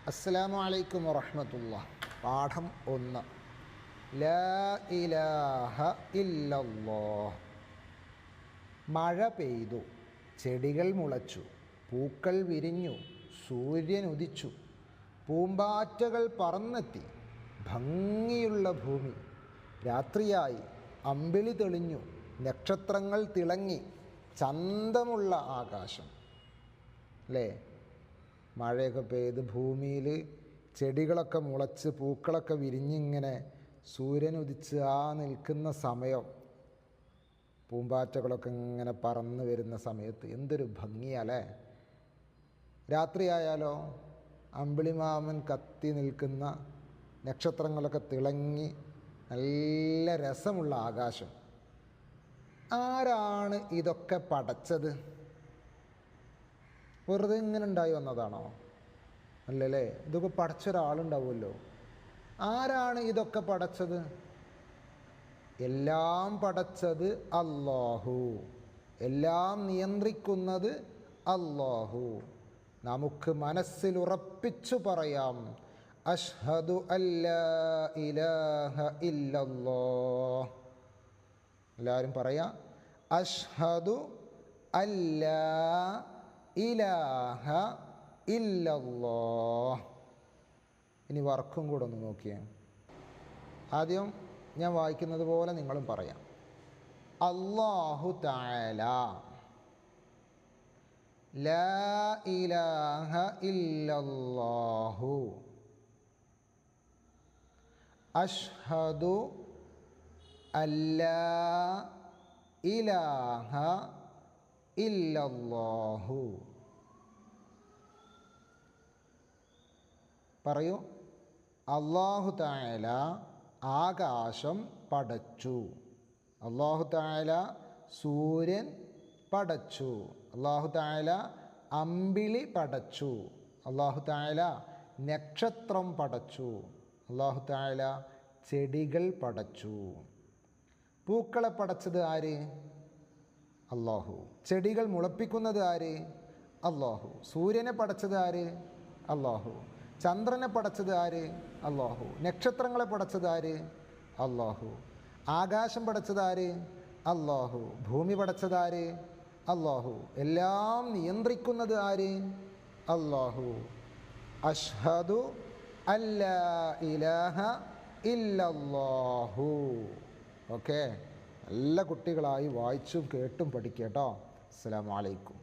അസ്സലാമു അലൈക്കും വറഹ്മത്തുള്ളാഹി. പാഠം 1. ലാ ഇലാഹ ഇല്ലല്ലാഹ്. മഴ പെയ്തു, ചെടികൾ മുളച്ചു, പൂക്കൾ വിരിഞ്ഞു, സൂര്യൻ ഉദിച്ചു, പൂമ്പാറ്റകൾ പറന്നെത്തി, ഭംഗിയുള്ള ഭൂമി. രാത്രിയായി, അമ്പിളി തെളിഞ്ഞു, നക്ഷത്രങ്ങൾ തിളങ്ങി, ചന്തമുള്ള ആകാശം. അല്ലേ? മഴയൊക്കെ പെയ്ത് ഭൂമിയിൽ ചെടികളൊക്കെ മുളച്ച് പൂക്കളൊക്കെ വിരിഞ്ഞിങ്ങനെ സൂര്യൻ ഉദിച്ച് നിൽക്കുന്ന സമയം, പൂമ്പാറ്റകളൊക്കെ ഇങ്ങനെ പറന്ന് വരുന്ന സമയത്ത് എന്തൊരു ഭംഗിയല്ലേ. രാത്രിയായാലോ അമ്പിളിമാമൻ കത്തി നിൽക്കുന്ന, നക്ഷത്രങ്ങളൊക്കെ തിളങ്ങി നല്ല രസമുള്ള ആകാശം. ആരാണ് ഇതൊക്കെ പടച്ചത്? വെറുതെ ഇങ്ങനെ ഉണ്ടായി വന്നതാണോ? അല്ലല്ലേ, ഇതൊക്കെ പടച്ചൊരാളുണ്ടാവുമല്ലോ. ആരാണ് ഇതൊക്കെ പടച്ചത്? എല്ലാം പടച്ചത് അല്ലാഹു, എല്ലാം നിയന്ത്രിക്കുന്നത് അല്ലാഹു. നമുക്ക് മനസ്സിൽ ഉറപ്പിച്ചു പറയാം, അഷ്ഹദു അല്ലാ ഇലാഹ ഇല്ലല്ലാഹ്. എല്ലാവരും പറയാം, അഷ്ഹദു അല്ലാ ഇലാഹ ഇല്ലല്ലാഹ്. ഇനി വർക്കും കൂടെ ഒന്ന് നോക്കിയേ. ആദ്യം ഞാൻ വായിക്കുന്നത് പോലെ നിങ്ങളും പറയാം. അല്ലാഹു തആല, ലാ ഇലാഹ ഇല്ലല്ലാഹു, അഷ്ഹദു അല്ലാ ഇലാഹ ഇല്ലല്ലാഹു. പറയൂ. അല്ലാഹു തആല ആകാശം പടച്ചു, അല്ലാഹു തആല സൂര്യൻ പടച്ചു, അല്ലാഹു തആല അമ്പിളി പടച്ചു, അല്ലാഹു തആല നക്ഷത്രം പടച്ചു, അല്ലാഹു തആല ചെടികൾ പടച്ചു. പൂക്കളെ പടച്ചത് ആര്? അല്ലാഹു. ചെടികൾ മുളപ്പിക്കുന്നത് ആര്? അല്ലാഹു. സൂര്യനെ പടച്ചത് ആര്? അല്ലാഹു. ചന്ദ്രനെ പടച്ചത് ആര്? അല്ലാഹു. നക്ഷത്രങ്ങളെ പടച്ചത് ആര്? അല്ലാഹു. ആകാശം പടച്ചത് ആര്? അല്ലാഹു. ഭൂമി പടച്ചത് ആര്? അല്ലാഹു. എല്ലാം നിയന്ത്രിക്കുന്നത് ആര്? അല്ലാഹു. അഷ്ഹദു അല്ലാ ഇലാഹ ഇല്ലല്ലാഹു. ഓക്കെ, നല്ല കുട്ടികളായി വായിച്ചും കേട്ടും പഠിക്കുക കേട്ടോ. അസ്സലാമു അലൈക്കും.